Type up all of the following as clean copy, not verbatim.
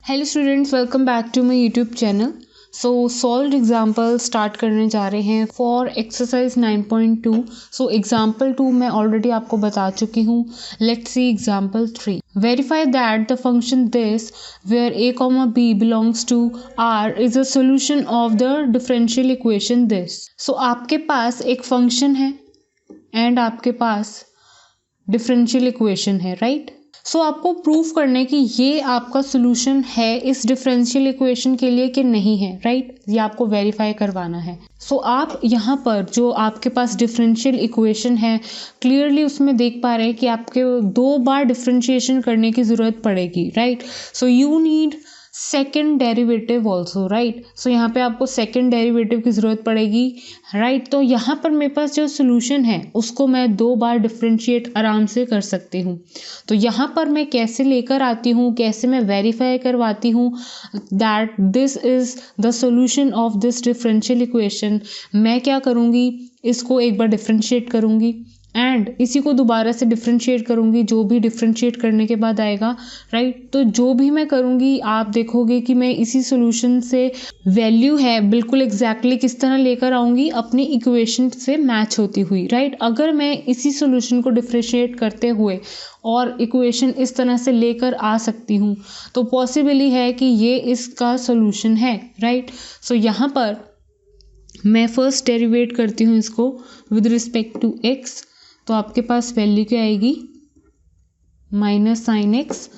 Hello students, welcome back to my YouTube channel. Solved example start करने जा रहे हैं फॉर एक्सरसाइज 9.2। एग्जाम्पल 2 मैं ऑलरेडी आपको बता चुकी हूँ। Let's see example 3। Verify that the function this where a, b belongs to r is a solution of the differential equation this. आपके पास एक फंक्शन है एंड आपके पास डिफरेंशियल इक्वेशन है, राइट। आपको प्रूफ करना है कि ये आपका सोल्यूशन है इस डिफरेंशियल इक्वेशन के लिए कि नहीं है, राइट। ये आपको वेरीफाई करवाना है। आप यहाँ पर जो आपके पास डिफरेंशियल इक्वेशन है क्लियरली उसमें देख पा रहे हैं कि आपके 2 बार डिफरेंशिएशन करने की ज़रूरत पड़ेगी, right. You need second derivative also, right. यहाँ पे आपको सेकेंड डेरिवेटिव की ज़रूरत पड़ेगी, राइट। तो यहाँ पर मेरे पास जो सोल्यूशन है उसको मैं 2 बार डिफरेंशिएट आराम से कर सकती हूँ। तो यहाँ पर मैं कैसे लेकर आती हूँ, कैसे मैं वेरीफाई करवाती हूँ that this is the solution of this differential equation. मैं क्या करूँगी, इसको एक बार डिफरेंशिएट करूँगी एंड इसी को दोबारा से डिफरेंशिएट करूँगी, जो भी डिफरेंशिएट करने के बाद आएगा, राइट। तो जो भी मैं करूँगी आप देखोगे कि मैं इसी सॉल्यूशन से वैल्यू है बिल्कुल एग्जैक्टली किस तरह लेकर आऊँगी, अपनी इक्वेशन से मैच होती हुई, राइट। अगर मैं इसी सॉल्यूशन को डिफरेंशिएट करते हुए और इक्वेशन इस तरह से लेकर आ सकती हूँ तो पॉसिबली है कि ये इसका सॉल्यूशन है, राइट। यहाँ पर मैं फर्स्ट डेरिवेट करती हूँ इसको विद रिस्पेक्ट टू एक्स। तो आपके पास वैल्यू क्या आएगी, minus sine X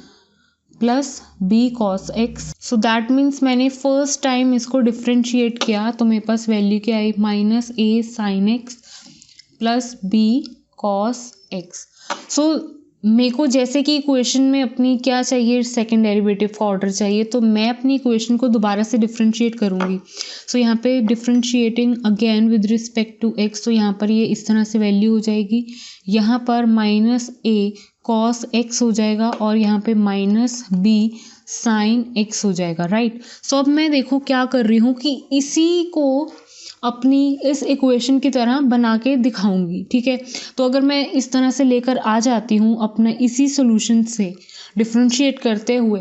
plus B cos X. That means मैंने फर्स्ट टाइम इसको डिफ्रेंशिएट किया तो मेरे पास वैल्यू क्या आई, minus A sine X plus B cos X. मेरे को जैसे कि इक्वेशन में अपनी क्या चाहिए, सेकेंड डेरिवेटिव का ऑर्डर चाहिए, तो मैं अपनी इक्वेशन को दोबारा से डिफ्रेंशिएट करूँगी। यहाँ पे differentiating again with respect to x, तो यहाँ पर ये इस तरह से वैल्यू हो जाएगी। यहाँ पर माइनस ए कॉस एक्स हो जाएगा और यहाँ पे माइनस बी साइन एक्स हो जाएगा, राइट। अब मैं देखो क्या कर रही हूँ कि इसी को अपनी इस इक्वेशन की तरह बना के दिखाऊंगी, ठीक है। तो अगर मैं इस तरह से लेकर आ जाती हूँ अपने इसी सॉल्यूशन से डिफरेंशिएट करते हुए,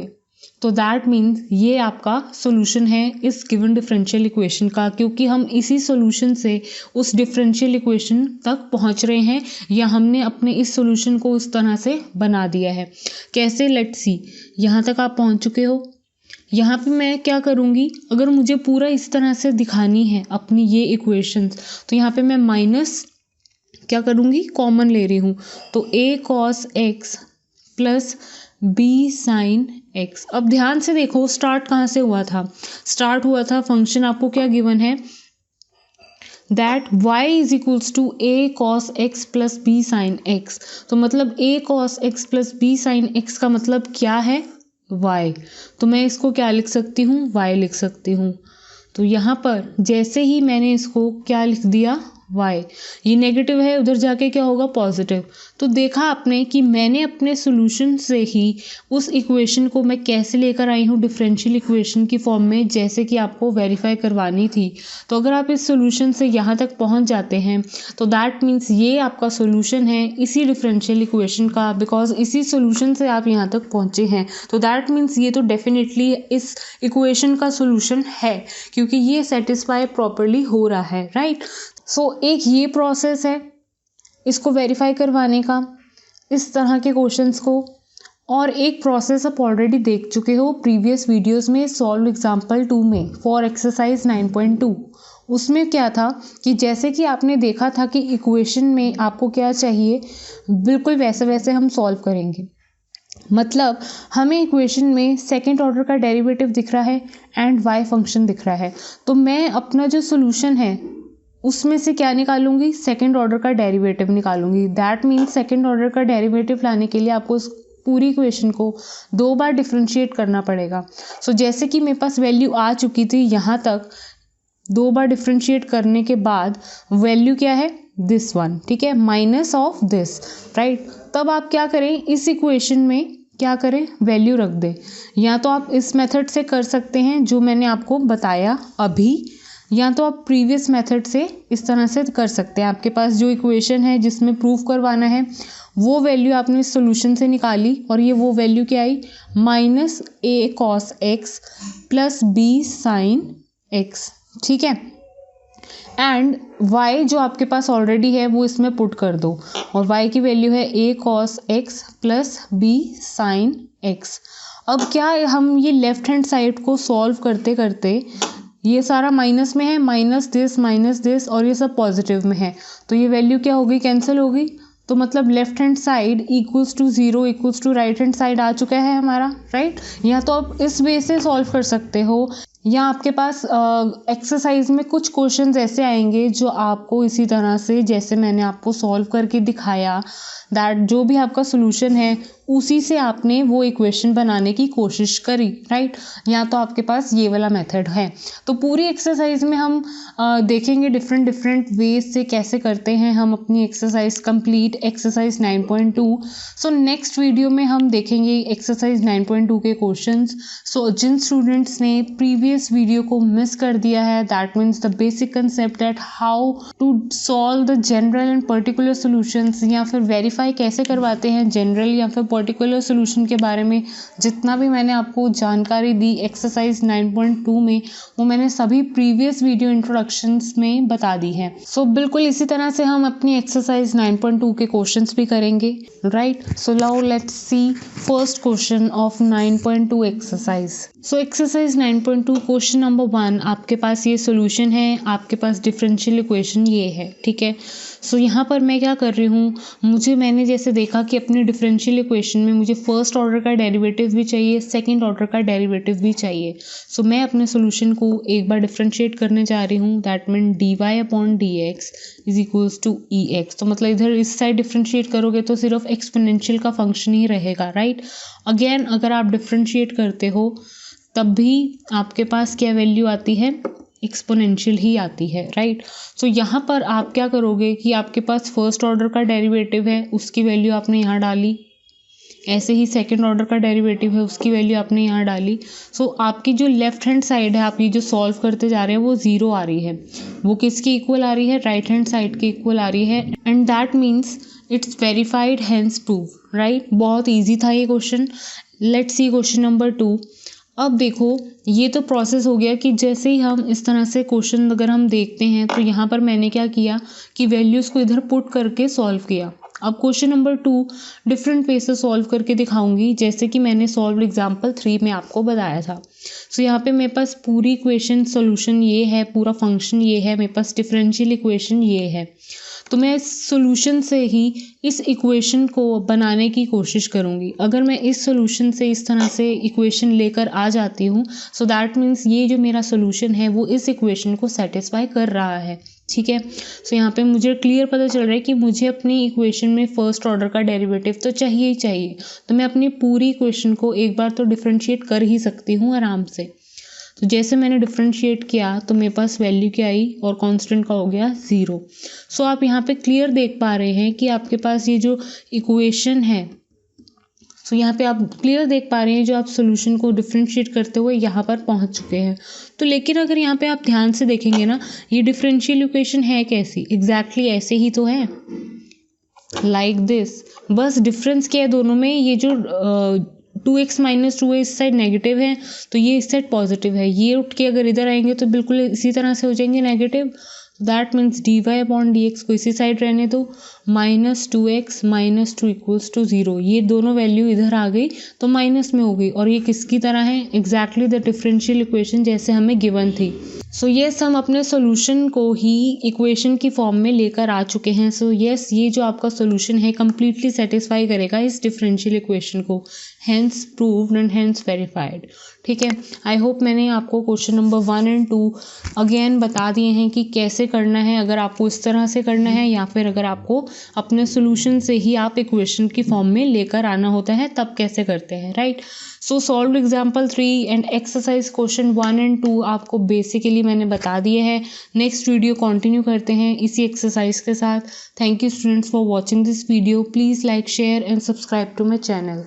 तो दैट मीन्स ये आपका सॉल्यूशन है इस गिवन डिफरेंशियल इक्वेशन का, क्योंकि हम इसी सॉल्यूशन से उस डिफरेंशियल इक्वेशन तक पहुँच रहे हैं या हमने अपने इस सॉल्यूशन को उस तरह से बना दिया है। कैसे, लेट्स सी। यहाँ तक आप पहुँच चुके हो। यहाँ पे मैं क्या करूँगी, अगर मुझे पूरा इस तरह से दिखानी है अपनी ये इक्वेशंस, तो यहाँ पे मैं माइनस क्या करूँगी, कॉमन ले रही हूँ। तो a cos x plus b sin x। अब ध्यान से देखो स्टार्ट कहाँ से हुआ था, स्टार्ट हुआ था फंक्शन आपको क्या गिवन है, that y is equals to a cos x plus b sin x। तो मतलब a cos x plus b sin x का मतलब क्या है, y। तो मैं इसको क्या लिख सकती हूँ, y लिख सकती हूँ। तो यहाँ पर जैसे ही मैंने इसको क्या लिख दिया, y, ये नेगेटिव है, उधर जाके क्या होगा, पॉजिटिव। तो देखा आपने कि मैंने अपने सॉल्यूशन से ही उस इक्वेशन को मैं कैसे लेकर आई हूँ डिफरेंशियल इक्वेशन की फॉर्म में, जैसे कि आपको वेरीफाई करवानी थी। तो अगर आप इस सॉल्यूशन से यहाँ तक पहुँच जाते हैं तो दैट मीन्स ये आपका सॉल्यूशन है इसी डिफरेंशियल इक्वेशन का, बिकॉज इसी सॉल्यूशन से आप यहाँ तक पहुँचे हैं। तो दैट मीन्स ये तो डेफिनेटली इस इक्वेशन का सॉल्यूशन है, क्योंकि ये सेटिस्फाई प्रॉपरली हो रहा है, राइट। एक ये प्रोसेस है इसको वेरीफाई करवाने का, इस तरह के क्वेश्चंस को। और एक प्रोसेस आप ऑलरेडी देख चुके हो प्रीवियस वीडियोस में, सॉल्व एग्जाम्पल 2 में फॉर एक्सरसाइज 9.2। उसमें क्या था कि जैसे कि आपने देखा था कि इक्वेशन में आपको क्या चाहिए, बिल्कुल वैसे वैसे हम सॉल्व करेंगे। मतलब हमें इक्वेशन में सेकेंड ऑर्डर का डेरिवेटिव दिख रहा है एंड y फंक्शन दिख रहा है, तो मैं अपना जो सोल्यूशन है उसमें से क्या निकालूंगी, सेकंड ऑर्डर का डेरिवेटिव निकालूंगी। दैट मीन्स सेकंड ऑर्डर का डेरिवेटिव लाने के लिए आपको उस पूरी इक्वेशन को 2 बार डिफरेंशिएट करना पड़ेगा। जैसे कि मेरे पास वैल्यू आ चुकी थी यहाँ तक, 2 बार डिफरेंशिएट करने के बाद वैल्यू क्या है, दिस वन, ठीक है, माइनस ऑफ दिस, राइट। तब आप क्या करें, इस इक्वेशन में क्या करें, वैल्यू रख दें। या तो आप इस मेथड से कर सकते हैं जो मैंने आपको बताया अभी, या तो आप प्रीवियस मेथड से इस तरह से कर सकते हैं। आपके पास जो इक्वेशन है जिसमें प्रूफ करवाना है वो वैल्यू आपने इस सोल्यूशन से निकाली और ये वो वैल्यू क्या आई, minus A cos X plus B sine X, ठीक है। एंड y जो आपके पास ऑलरेडी है वो इसमें पुट कर दो और y की वैल्यू है a cos x plus b sin x। अब क्या हम ये लेफ्ट हैंड साइड को सॉल्व करते करते ये सारा माइनस में है, माइनस दिस और ये सब पॉजिटिव में है, तो ये वैल्यू क्या होगी, कैंसिल होगी। तो मतलब left hand side equals to 0 equals to right hand side आ चुका है हमारा, राइट। या तो आप इस वे से सॉल्व कर सकते हो या आपके पास एक्सरसाइज में कुछ क्वेश्चंस ऐसे आएंगे जो आपको इसी तरह से जैसे मैंने आपको सॉल्व करके दिखाया दैट जो भी आपका सोल्यूशन है उसी से आपने वो इक्वेशन बनाने की कोशिश करी, राइट। या तो आपके पास ये वाला मेथड है। तो पूरी एक्सरसाइज में हम देखेंगे डिफरेंट वेज से कैसे करते हैं हम अपनी exercise complete, exercise 9.2। So next video में हम देखेंगे एक्सरसाइज 9.2 के क्वेश्चंस। सो जिन स्टूडेंट्स ने प्रीवियस वीडियो को मिस कर दिया है, that means the basic concept that how to solve the general and particular solutions, या फिर वेरीफाई कैसे करवाते हैं जनरल या फिर पर्टिकुलर सोल्यूशन के बारे में, जितना भी मैंने आपको जानकारी दी एक्सरसाइज 9.2 में वो मैंने सभी प्रीवियस वीडियो इंट्रोडक्शंस में बता दी है। सो बिल्कुल इसी तरह से हम अपनी एक्सरसाइज 9.2 के क्वेश्चंस भी करेंगे, right. So now let's see first question of 9.2 exercise. So exercise 9.2 question number 1, आपके पास ये सोल्यूशन है, आपके पास डिफरेंशियल इक्वेशन ये है, ठीक है। सो यहाँ पर मैं क्या कर रही हूँ, मैंने जैसे देखा कि अपने डिफरेंशियल इक्वेशन में मुझे फर्स्ट ऑर्डर का डेरिवेटिव भी चाहिए, सेकंड ऑर्डर का डेरिवेटिव भी चाहिए। सो मैं अपने सोल्यूशन को एक बार डिफरेंशिएट करने जा रही हूँ, that mean dy/dx is equals to ex। तो मतलब इधर इस साइड डिफरेंशिएट करोगे तो सिर्फ एक्सपोनेंशियल का फंक्शन ही रहेगा, राइट। अगेन अगर आप डिफरेंशिएट करते हो तब भी आपके पास क्या वैल्यू आती है, एक्सपोनेंशियल ही आती है, राइट। सो यहाँ पर आप क्या करोगे कि आपके पास फर्स्ट ऑर्डर का डेरिवेटिव है उसकी वैल्यू आपने यहाँ डाली, ऐसे ही सेकंड ऑर्डर का डेरिवेटिव है उसकी वैल्यू आपने यहाँ डाली। सो आपकी जो लेफ्ट हैंड साइड है, आप ये जो सॉल्व करते जा रहे हैं वो 0 आ रही है, वो किसकी इक्वल आ रही है, राइट हैंड साइड की इक्वल आ रही है। And that means it's verified hence prove, right. बहुत ईजी था ये question. Let's see question number 2। अब देखो ये तो प्रोसेस हो गया कि जैसे ही हम इस तरह से क्वेश्चन अगर हम देखते हैं तो यहाँ पर मैंने क्या किया कि वैल्यूज़ को इधर पुट करके सॉल्व किया। अब क्वेश्चन नंबर 2 डिफरेंट वे से सॉल्व करके दिखाऊंगी, जैसे कि मैंने सॉल्व एग्जाम्पल 3 में आपको बताया था। सो यहाँ पे मेरे पास पूरी इक्वेशन सोल्यूशन ये है, पूरा फंक्शन ये है, मेरे पास डिफरेंशियल इक्वेशन ये है। तो मैं इस सोल्यूशन से ही इस इक्वेशन को बनाने की कोशिश करूँगी। अगर मैं इस सोल्यूशन से इस तरह से इक्वेशन लेकर आ जाती हूँ सो दैट मीन्स ये जो मेरा सोल्यूशन है वो इस इक्वेशन को सेटिस्फाई कर रहा है, ठीक है। सो यहाँ पे मुझे क्लियर पता चल रहा है कि मुझे अपनी इक्वेशन में फर्स्ट ऑर्डर का डेरिवेटिव तो चाहिए ही चाहिए, तो मैं अपनी पूरी इक्वेशन को एक बार तो डिफरेंशिएट कर ही सकती हूँ आराम से। तो जैसे मैंने डिफरेंशिएट किया तो मेरे पास वैल्यू क्या आई और कांस्टेंट का हो गया 0। सो आप यहाँ पे क्लियर देख पा रहे हैं कि आपके पास ये जो इक्वेशन है, सो यहाँ पे आप क्लियर देख पा रहे हैं जो आप सोल्यूशन को डिफरेंशिएट करते हुए यहाँ पर पहुँच चुके हैं। तो लेकिन अगर यहाँ पे आप ध्यान से देखेंगे ना, ये डिफरेंशियल इक्वेशन है कैसी, एग्जैक्टली ऐसे ही तो है, लाइक दिस। बस डिफरेंस क्या है दोनों में, ये जो 2x माइनस 2 इस साइड नेगेटिव है तो ये इस साइड पॉजिटिव है, ये उठ के अगर इधर आएंगे तो बिल्कुल इसी तरह से हो जाएंगे नेगेटिव। दैट मीन्स dy/dx को इसी साइड रहने दो, -2x माइनस 2 इक्वल्स टू 0। ये दोनों वैल्यू इधर आ गई तो माइनस में हो गई और ये किसकी तरह है, एग्जैक्टली द डिफरेंशियल इक्वेशन जैसे हमें गिवन थी। सो येस हम अपने सोल्यूशन को ही इक्वेशन की फॉर्म में लेकर आ चुके हैं। सो येस ये जो आपका सोल्यूशन है कम्प्लीटली सेटिस्फाई करेगा इस डिफरेंशियल इक्वेशन को, hence proved and hence verified, ठीक है। आई होप मैंने आपको क्वेश्चन नंबर 1 एंड 2 अगेन बता दिए हैं कि कैसे करना है, अगर आपको इस तरह से करना है या फिर अगर आपको अपने सोल्यूशन से ही आप इक्वेशन की फॉर्म में लेकर आना होता है तब कैसे करते हैं, right. So solve example 3 and exercise question 1 and 2 आपको बेसिकली मैंने बता दिए हैं। नेक्स्ट वीडियो कंटिन्यू करते हैं इसी एक्सरसाइज के साथ। Thank you students for watching this video. Please like, share and subscribe to my channel.